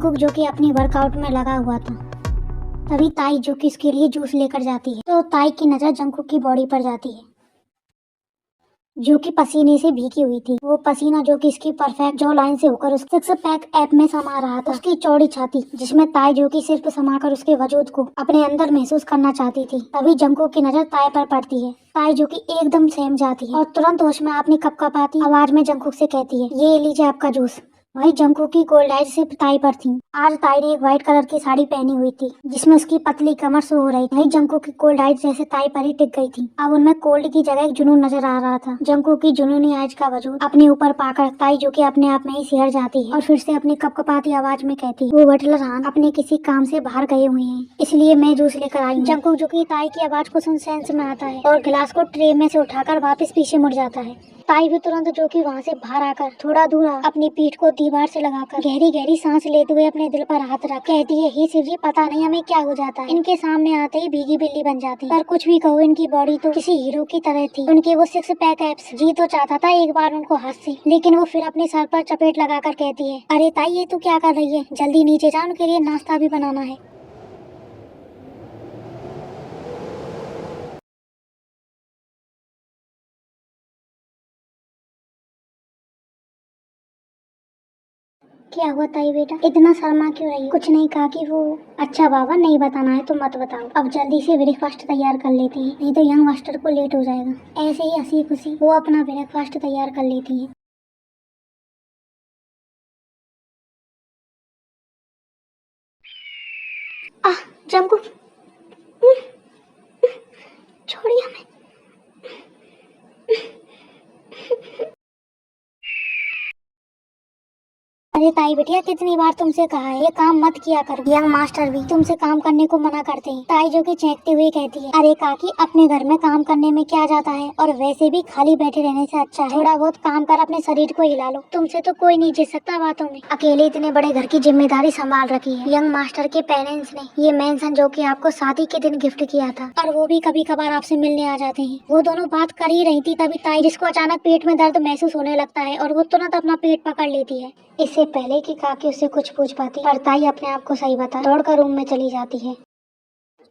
Jungkook जो कि अपनी वर्कआउट में लगा हुआ था, तभी ताई जो कि इसके लिए जूस लेकर जाती है। तो ताई की नजर जंगकुक की बॉडी पर जाती है जो कि पसीने से भीगी हुई थी। वो पसीना जो कि इसकी परफेक्ट जॉ लाइन से होकर उस सिक्स पैक ऐप में समा रहा था। उसकी चौड़ी छाती जिसमें ताई जो कि सिर्फ समाकर उसके वजूद को अपने अंदर महसूस करना चाहती थी। तभी जंगकुक की नजर ताई पर पड़ती है। ताई जो कि एकदम सहम जाती है और तुरंत होश में अपनी कपकपाती आवाज में जंगकुक से कहती है, ये लीजिए आपका जूस। वही जंगकुक की गोल्ड आइज सिर्फ ताई पर थी। आज ताई ने एक व्हाइट कलर की साड़ी पहनी हुई थी जिसमें उसकी पतली कमर शो हो रही थी। वही जंगकुक की कोल्ड आइज जैसे ताई पर ही टिक गई थी। अब उनमें कोल्ड की जगह एक जुनून नजर आ रहा था। जंगकुक की जुनूनी आइज का वजूद अपने ऊपर पाकर ताई जो कि अपने आप में ही सिहर जाती है और फिर से अपनी कपकपाती आवाज में कहती है, वो बटलर हान अपने किसी काम से बाहर गए हुए हैं, इसलिए मैं जूस लेकर आई हूँ। जंगकुक जो कि ताई की आवाज को सुन सेंस में आता है और गिलास को ट्रे में से उठाकर वापस पीछे मुड़ जाता है। ताई भी तुरंत जो कि वहाँ से बाहर आकर थोड़ा दूर अपनी पीठ को दीवार से लगाकर गहरी गहरी सांस लेते हुए अपने दिल पर हाथ रख कहती है, ही शिव जी, पता नहीं हमें क्या हो जाता है। इनके सामने आते ही भीगी बिल्ली बन जाती। पर कुछ भी कहो, इनकी बॉडी तो किसी हीरो की तरह थी। उनके वो सिक्स पैक एब्स। जी तो चाहता था एक बार उनको हाथ से, लेकिन वो फिर अपने सर पर चपेट लगाकर कहती है, अरे ताई ये तू क्या कर रही है, जल्दी नीचे जा, उनके लिए नाश्ता भी बनाना है। क्या हुआ ताई बेटा, इतना शर्मा क्यों रही? कुछ नहीं कहा कि वो। अच्छा बाबा, नहीं बताना है तो मत बताओ। अब जल्दी से ब्रेकफास्ट तैयार कर लेती हैं, नहीं तो यंग मास्टर को लेट हो जाएगा। ऐसे ही हंसी खुशी वो अपना ब्रेकफास्ट तैयार कर लेती हैं। आह, जंकु, छोड़िए हमें। अरे ताई बिटिया, कितनी बार तुमसे कहा है ये काम मत किया करो। यंग मास्टर भी तुमसे काम करने को मना करते हैं। ताई जो कि चेंकते हुए कहती है, अरे काकी, अपने घर में काम करने में क्या जाता है, और वैसे भी खाली बैठे रहने से अच्छा है थोड़ा बहुत काम कर अपने शरीर को हिला लो। तुमसे तो कोई नहीं जीत सकता बातों में। अकेले इतने बड़े घर की जिम्मेदारी संभाल रखी है। यंग मास्टर के पेरेंट्स ने ये मेंशन जो कि आपको शादी के दिन गिफ्ट किया था, और वो भी कभी कभार आपसे मिलने आ जाते हैं। वो दोनों बात कर ही रही थी, तभी ताई जिसको अचानक पेट में दर्द महसूस होने लगता है और वो तुरंत अपना पेट पकड़ लेती है। इससे पहले कि काकी उससे कुछ पूछ पाती, पर ताई अपने आप को सही बता दौड़कर रूम में चली जाती है।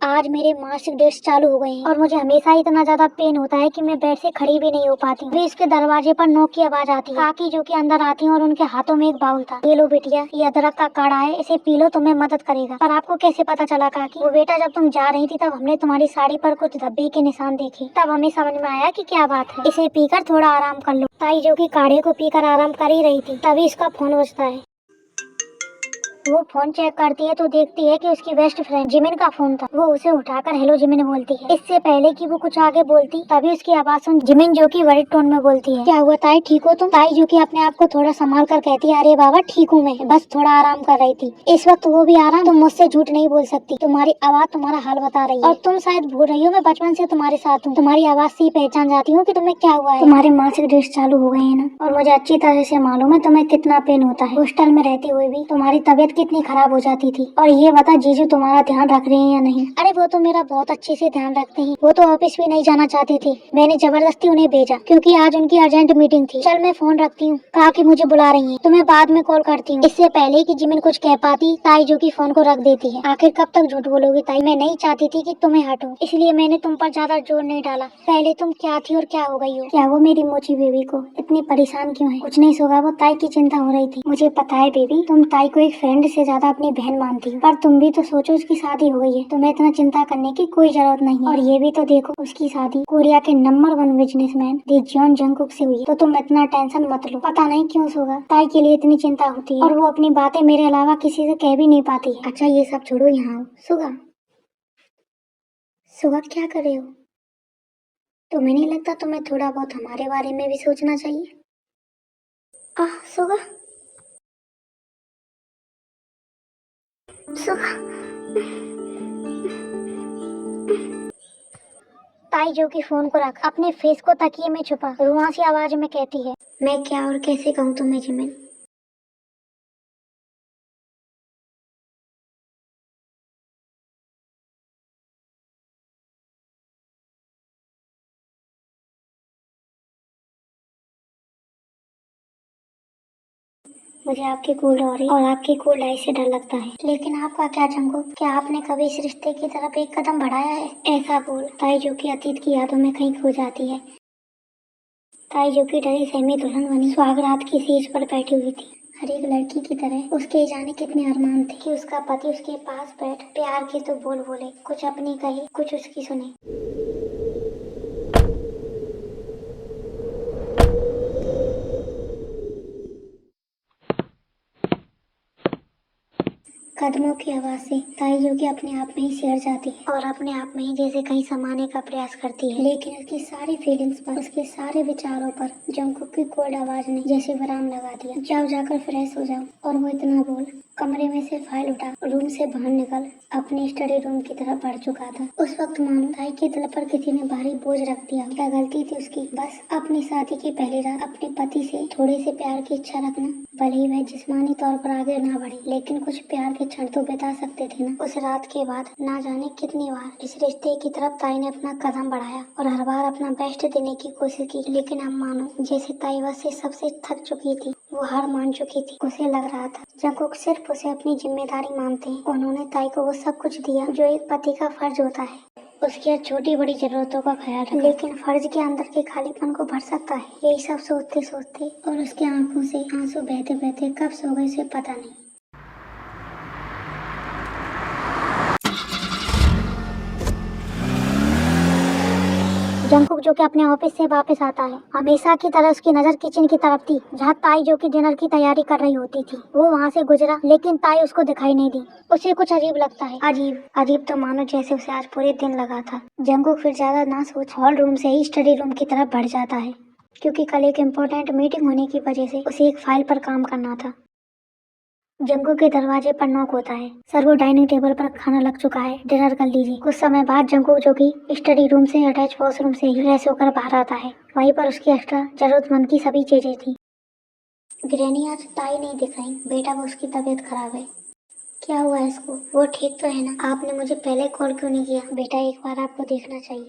आज मेरे मासिक डेट्स चालू हो गए हैं और मुझे हमेशा इतना ज्यादा पेन होता है कि मैं बेड से खड़ी भी नहीं हो पाती हूँ। इसके दरवाजे पर नॉक की आवाज आती है। काकी जो कि अंदर आती है और उनके हाथों में एक बाउल था। ये लो बेटिया, ये अदरक का काढ़ा है, इसे पी लो, तुम्हें मदद करेगा। पर आपको कैसे पता चला काकी? वो बेटा, जब तुम जा रही थी तब हमने तुम्हारी साड़ी पर कुछ धब्बे के निशान देखे, तब हमें समझ में आया कि क्या बात है। इसे पीकर थोड़ा आराम कर लो। ताई जो कि काढ़े को पीकर आराम कर ही रही थी, तभी इसका फोन बजता है। वो फोन चेक करती है तो देखती है कि उसकी बेस्ट फ्रेंड जिमिन का फोन था। वो उसे उठाकर हेलो जिमिन बोलती है। इससे पहले कि वो कुछ आगे बोलती, तभी उसकी आवाज सुन जिमिन जो कि वर्रिड टोन में बोलती है, क्या हुआ ताई, ठीक हो तुम? ताई जो कि अपने आप को थोड़ा संभाल कर कहती है, अरे बाबा ठीक हूँ मैं, बस थोड़ा आराम कर रही थी। इस वक्त वो भी आराम, तुम मुझसे झूठ नहीं बोल सकती। तुम्हारी आवाज तुम्हारा हाल बता रही है, और तुम शायद भूल रही हो मैं बचपन से तुम्हारे साथ हूँ। तुम्हारी आवाज से ही पहचान जाती हूँ कि तुम्हें क्या हुआ है। तुम्हारे मासिक डेट्स चालू हो गए हैं ना, और मुझे अच्छी तरह से मालूम है तुम्हें कितना पेन होता है। हॉस्टल में रहते हुए भी तुम्हारी तबीयत कितनी खराब हो जाती थी। और ये बता, जीजू तुम्हारा ध्यान रख रहे हैं या नहीं? अरे वो तो मेरा बहुत अच्छे से ध्यान रखते हैं। वो तो ऑफिस भी नहीं जाना चाहते थे, मैंने जबरदस्ती उन्हें भेजा क्योंकि आज उनकी अर्जेंट मीटिंग थी। चल मैं फोन रखती हूँ, कहा कि मुझे बुला रही है, तुम्हें बाद में कॉल करती हूँ। इससे पहले कि जिमिन कुछ कह पाती, ताई जो कि फोन को रख देती है। आखिर कब तक झूठ बोलोगी ताई? मैं नहीं चाहती थी कि तुम्हें हटो, इसलिए मैंने तुम पर ज्यादा जोर नहीं डाला। पहले तुम क्या थी और क्या हो गई हो? क्या वो मेरी मोची बेबी को इतनी परेशान क्यों है? कुछ नहीं सोगा, वो ताई की चिंता हो रही थी। मुझे पता है बेबी, तुम ताई को एक फ्रेंड से ज्यादा अपनी बहन मानती हो, पर तुम भी तो सोचो, उसकी शादी हो गई है, तुम्हें इतना चिंता करने की कोई जरूरत नहीं है। और ये भी तो देखो, उसकी शादी कोरिया के नंबर 1 बिजनेसमैन दी जॉन जंगकुक से हुई है। तो तुम इतना टेंशन मत लो। पता नहीं क्यों सोगा ताई के लिए इतनी चिंता होती है, और वो अपनी बातें मेरे अलावा किसी से कह भी नहीं पाती है। अच्छा ये सब छोड़ो, यहाँ आओ। सुगा, सुगा क्या कर रहे हो? तुम्हें नहीं लगता तुम्हें थोड़ा बहुत हमारे बारे में भी सोचना चाहिए? आह सुगा, सुगा। ताई जो कि फोन को रख अपने फेस को तकिए में छुपा रुआसी आवाज में कहती है, मैं क्या और कैसे कहूँ तुम्हें जिमिन? मुझे आपकी कोल्ड और आपकी कोल्ड आई से डर लगता है। लेकिन आपका क्या जंगकुक, क्या आपने कभी इस रिश्ते की तरफ एक कदम बढ़ाया है? ऐसा बोल ताई, जो कि अतीत की यादों में कहीं खो जाती है। ताई, जो कि डरी सहमी दुल्हन बनी सुहागरात की सेज पर बैठी हुई थी, हर एक लड़की की तरह उसके जाने कितने अरमान थे कि उसका पति उसके पास बैठ प्यार के तो बोल बोले, कुछ अपनी कहे, कुछ उसकी सुने। कदमों की आवाज से ताई, जो कि अपने आप में ही सिहर जाती है और अपने आप में ही जैसे कहीं समाने का प्रयास करती है, लेकिन उसकी सारी फीलिंग्स पर, उसके सारे विचारों पर जंगकुक की कोल्ड आवाज ने जैसे विराम लगा दिया। जाओ, जाकर फ्रेश हो जाओ। और वो इतना बोल कमरे में से फाइल उठा रूम से बाहर निकल अपने स्टडी रूम की तरफ बढ़ चुका था। उस वक्त मानो ताई के दिल पर किसी ने भारी बोझ रख दिया। क्या गलती थी उसकी? बस अपनी शादी की पहली रात अपने पति से थोड़े से प्यार की इच्छा रखना। भले ही वह जिस्मानी तौर पर आगे ना बढ़े, लेकिन कुछ प्यार के क्षण तो बिता सकते थे ना। उस रात के बाद ना जाने कितनी बार इस रिश्ते की तरफ ताई ने अपना कदम बढ़ाया और हर बार अपना बेस्ट देने की कोशिश की, लेकिन अब मानो जैसे ताई बस से सबसे थक चुकी थी। वो हार मान चुकी थी। उसे लग रहा था जंगकुक सिर्फ उसे अपनी जिम्मेदारी मानते हैं। उन्होंने ताई को वो सब कुछ दिया जो एक पति का फर्ज होता है, उसकी हर छोटी बड़ी जरूरतों का ख्याल रखा। लेकिन फर्ज के अंदर के खालीपन को भर सकता है, यही सब सोचते सोचते और उसके आंखों से आंसू बहते बहते कब सो गए उसे पता नहीं। जंगकुक, जो कि अपने ऑफिस से वापस आता है, हमेशा की तरह उसकी नजर किचन की तरफ थी, जहाँ ताई, जो कि डिनर की तैयारी कर रही होती थी, वो वहाँ से गुजरा, लेकिन ताई उसको दिखाई नहीं दी। उसे कुछ अजीब लगता है। अजीब अजीब तो मानो जैसे उसे आज पूरे दिन लगा था। जंगकुक फिर ज्यादा ना सोच हॉल रूम से ही स्टडी रूम की तरफ बढ़ जाता है, क्योंकि कल एक इम्पोर्टेंट मीटिंग होने की वजह से उसे एक फाइल पर काम करना था। जंगकुक के दरवाजे पर नॉक होता है। सर, वो डाइनिंग टेबल पर खाना लग चुका है, डिनर कर लीजिए। कुछ समय बाद जंगकुक, जो कि स्टडी रूम से अटैच वॉशरूम से ही फ्रेश होकर बाहर आता है, वहीं पर उसकी एक्स्ट्रा जरूरतमंद की सभी चीजें थी। ग्रैनी, आज ताई नहीं दिख रही। बेटा, वो उसकी तबीयत खराब है। क्या हुआ है इसको? वो ठीक तो है ना? आपने मुझे पहले कॉल क्यों नहीं किया? बेटा, एक बार आपको देखना चाहिए।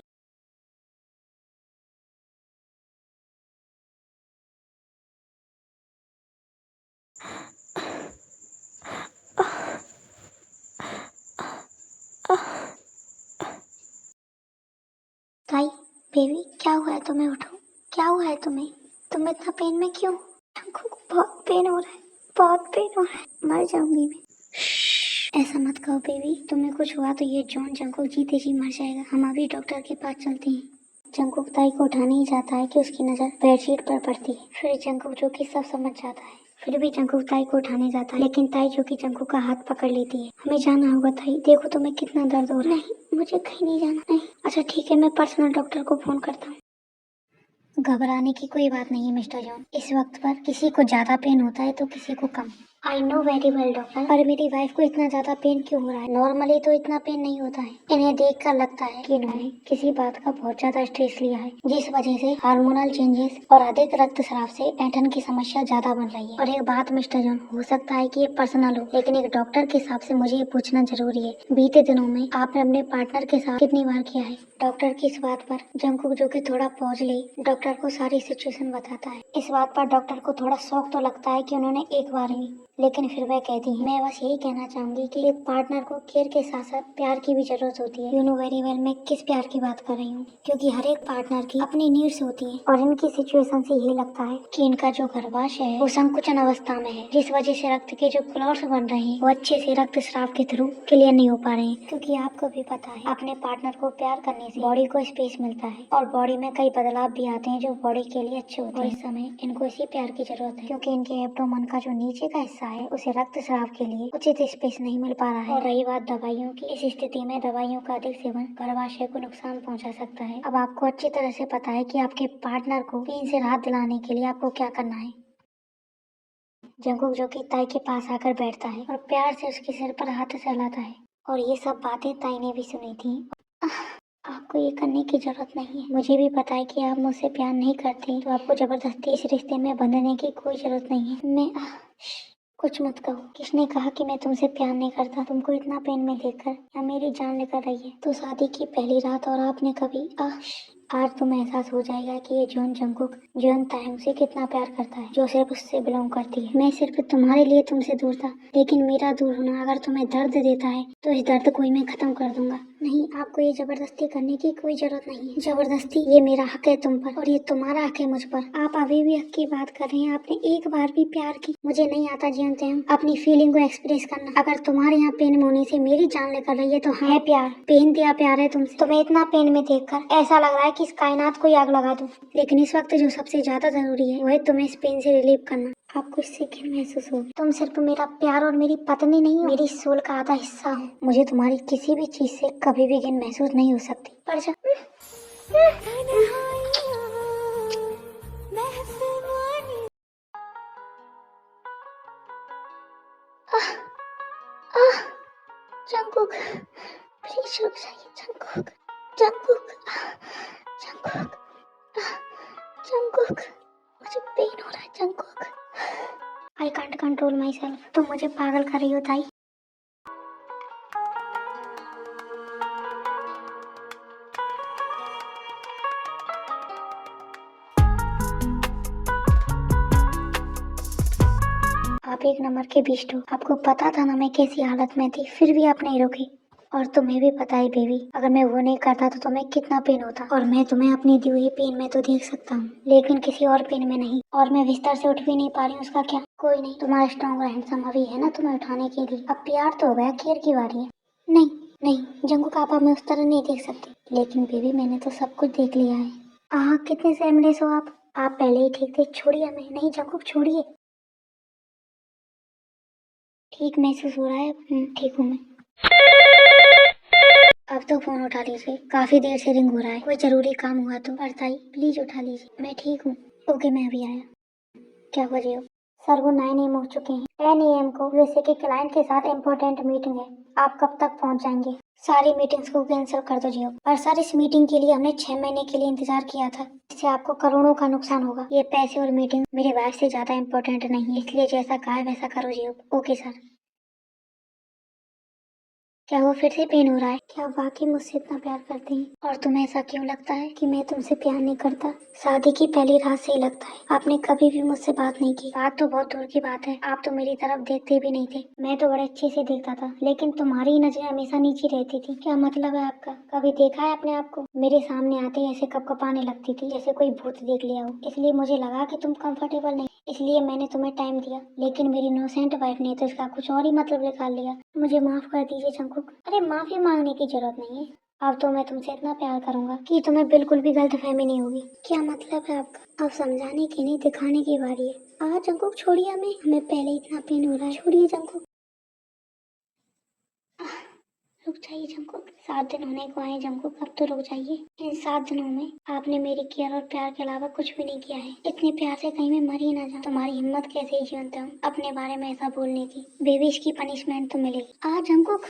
ताई, बेबी, क्या हुआ है तुम्हें? उठो। क्या हुआ है तुम्हें? तुम इतना पेन में क्यों? जंगकुक, बहुत पेन हो रहा है, बहुत पेन हो रहा है, मर जाऊंगी मैं। ऐसा मत कहो बेबी, तुम्हें कुछ हुआ तो ये जॉन जंगकुक जीते जी मर जाएगा। हम अभी डॉक्टर के पास चलते हैं। जंगकुक ताई को उठाने ही जाता है कि उसकी नजर बेडशीट पर पड़ती है। फिर जंगकुक, जो कि सब समझ जाता है, फिर भी जंगकुक ताई को उठाने जाता है, लेकिन ताई, जो कि जंगकुक का हाथ पकड़ लेती है। हमें जाना होगा ताई, देखो तुम्हें कितना दर्द हो रहा है। नहीं, मुझे कहीं नहीं जाना। नहीं, अच्छा ठीक है, मैं पर्सनल डॉक्टर को फोन करता हूँ। घबराने की कोई बात नहीं है मिस्टर जॉन। इस वक्त पर किसी को ज्यादा पेन होता है तो किसी को कम। I know very well doctor, पर मेरी वाइफ को इतना ज्यादा पेन क्यों हो रहा है? नॉर्मली तो इतना पेन नहीं होता है। इन्हें देखकर लगता है कि इन्होंने किसी बात का बहुत ज्यादा स्ट्रेस लिया है, जिस वजह से हार्मोनल चेंजेस और अधिक रक्तस्राव से ऐंठन की समस्या ज्यादा बन रही है। और एक बात मिस्टर जॉन, हो सकता है कि ये पर्सनल हो, लेकिन एक डॉक्टर के हिसाब से मुझे ये पूछना जरूरी है, बीते दिनों में आपने अपने पार्टनर के साथ कितनी बार किया है? डॉक्टर की इस बात पर जंगकुक, जो कि थोड़ा पहुंच ले, डॉक्टर को सारी सिचुएशन बताता है। इस बात पर डॉक्टर को थोड़ा शौक तो लगता है कि उन्होंने एक बार ही, लेकिन फिर वह कहती है, मैं बस यही कहना चाहूंगी कि एक पार्टनर को केयर के साथ साथ प्यार की भी जरूरत होती है। यू नो वेरी वेल मैं किस प्यार की बात कर रही हूँ, क्योंकि हर एक पार्टनर की अपनी नीड्स होती है, और इनकी सिचुएशन से यही लगता है कि इनका जो गर्भाशय है वो संकुचन अवस्था में है, जिस वजह से रक्त के जो क्लॉट्स बन रहे हैं वो अच्छे से रक्त स्राव के थ्रू क्लियर नहीं हो पा रहे हैं। क्योंकि आपको भी पता है, अपने पार्टनर को प्यार करने से बॉडी को स्पेस मिलता है, और बॉडी में कई बदलाव भी आते हैं जो बॉडी के लिए अच्छे होते हैं। इस समय इनको इसी प्यार की जरूरत है, क्योंकि इनके एब्डोमेन का जो नीचे का हिस्सा है उसे रक्त स्राव के लिए उचित स्पेस नहीं मिल पा रहा है। और रही बात दवाइयों की, इस स्थिति में दवाइयों का अधिक सेवन गर्भाशय को नुकसान पहुंचा सकता है। अब आपको अच्छी तरह से पता है कि आपके पार्टनर को पेन से राहत दिलाने के लिए आपको क्या करना है। जंगकुक, जो कि ताई के पास आकर बैठता है और प्यार से उसके सिर पर हाथ सहलाता है, और ये सब बातें ताई ने भी सुनी थी। आपको ये करने की जरूरत नहीं है। मुझे भी पता है कि आप मुझसे प्यार नहीं करते, तो आपको जबरदस्ती इस रिश्ते में बंधने की कोई जरूरत नहीं है। मैं कुछ मत कहो। किसने कहा कि मैं तुमसे प्यार नहीं करता? तुमको इतना पेन में देखकर या मेरी जान लेकर रही है। तो शादी की पहली रात और आपने कभी आज तुम्हें एहसास हो जाएगा कि ये जॉन जंगकुक जॉन तायंग से कितना प्यार करता है, जो सिर्फ उससे बिलोंग करती है। मैं सिर्फ तुम्हारे लिए तुमसे दूर था, लेकिन मेरा दूर होना अगर तुम्हें दर्द देता है तो इस दर्द को ही मैं खत्म कर दूंगा। नहीं, आपको ये जबरदस्ती करने की कोई जरूरत नहीं है। जबरदस्ती, ये मेरा हक है तुम पर और ये तुम्हारा हक है मुझ पर। आप अभी भी हक की बात कर रहे हैं। आपने एक बार भी प्यार की? मुझे नहीं आता जॉन तायंग अपनी फीलिंग को एक्सप्रेस करना। अगर तुम्हारे यहाँ पेन होने से मेरी जान निकल रही है तो हाँ, है प्यार। पेन दिया प्यार है तुमसे। तुम्हें इतना पेन में देखकर ऐसा लग रहा है कि इस कायनात को आग लगा दूं। लेकिन इस वक्त जो सबसे ज्यादा जरूरी है वो है तुम्हें इस पेन से रिलीव करना। आपको इससे क्या महसूस हो? तुम सिर्फ मेरा प्यार और मेरी पत्नी नहीं हो, मेरी सोल का आधा हिस्सा हो। मुझे तुम्हारी किसी भी चीज से कभी भी घिन महसूस नहीं हो सकती। पर जंगकुक, प्लीज रुक जाइए। जंगकुक, जंगकुक, जंगकुक, जंगकुक, मुझे पेन हो रहा है। Jungkook, I can't control my self. तुम मुझे पागल कर रही हो ताई। आप एक नंबर के बीस्ट हो। आपको पता था ना मैं कैसी हालत में थी, फिर भी आप नहीं रुकी। और तुम्हें भी पता है बेबी, अगर मैं वो नहीं करता तो तुम्हें कितना पेन होता। और मैं तुम्हें अपनी दी हुई पेन में तो देख सकता हूँ, लेकिन किसी और पेन में नहीं। और मैं बिस्तर से उठ भी नहीं पा रही हूँ, उसका क्या? कोई नहीं, तुम्हारा स्ट्रॉन्ग और हैंडसम अभी है ना तुम्हें उठाने के लिए। अब प्यार तो हो गया, केयर की बारी है। नहीं नहीं जंगकुक, आप हमें उस तरह नहीं देख सकते। लेकिन बेबी, मैंने तो सब कुछ देख लिया है। कितने सेमलेस हो आप। पहले ही ठीक थे, छोड़िए हमें। नहीं जंगकुक, छोड़िए। ठीक महसूस हो रहा है? ठीक हूँ मैं। अब तो फोन उठा लीजिए, काफी देर से रिंग हो रहा है। कोई जरूरी काम हुआ तो बताइए, प्लीज उठा लीजिए। मैं ठीक हूँ। ओके, मैं अभी आया। क्या हो रही हो? सर, वो 9 AM हो चुके हैं। 10 AM को यूएसए के क्लाइंट के साथ इम्पोर्टेंट मीटिंग है। आप कब तक पहुँच जाएंगे? सारी मीटिंग्स को कैंसिल कर दो जियो। और सर, इस मीटिंग के लिए हमने 6 महीने के लिए इंतजार किया था। इससे आपको करोड़ों का नुकसान होगा। ये पैसे और मीटिंग मेरे वाइफ से ज्यादा इम्पोर्टेंट नहीं है, इसलिए जैसा कहा है वैसा करो जियो। Okay sir. क्या वो फिर से पेन हो रहा है? क्या आप वाकई मुझसे इतना प्यार करते हैं? और तुम्हें ऐसा क्यों लगता है कि मैं तुमसे प्यार नहीं करता? शादी की पहली रात से ही लगता है। आपने कभी भी मुझसे बात नहीं की। बात तो बहुत दूर की बात है, आप तो मेरी तरफ देखते भी नहीं थे। मैं तो बड़े अच्छे से देखता था, लेकिन तुम्हारी नजरें हमेशा नीचे रहती थी। क्या मतलब है आपका? कभी देखा है अपने आप को? मेरे सामने आते ही ऐसे कपकपाने लगती थी जैसे कोई भूत देख लिया हो। इसलिए मुझे लगा कि तुम कंफर्टेबल नहीं, इसलिए मैंने तुम्हें टाइम दिया। लेकिन मेरी इनोसेंट वाइफ ने तो इसका कुछ और ही मतलब निकाल लिया। मुझे माफ कर दीजिए जंगकुक। अरे, माफी मांगने की जरूरत नहीं है। अब तो मैं तुमसे इतना प्यार करूंगा कि तुम्हें बिल्कुल भी गलतफहमी नहीं होगी। क्या मतलब है आपका? अब समझाने की नहीं, दिखाने की बारी है। जंगकुक, छोड़िए हमें पहले इतना पेन हो रहा है। छोड़िए जंगकुक। रुक जाइए जंगकुक, 7 दिन होने को आए जंगकुक, अब तो रुक जाइए। इन 7 दिनों में आपने मेरी केयर और प्यार के अलावा कुछ भी नहीं किया है। इतने प्यार से कहीं मैं मर ही ना जाऊं। तुम्हारी हिम्मत कैसे ही जीवंत हूँ अपने बारे में ऐसा बोलने की। बेबी, इसकी पनिशमेंट तो मिलेगी। जंगकुक।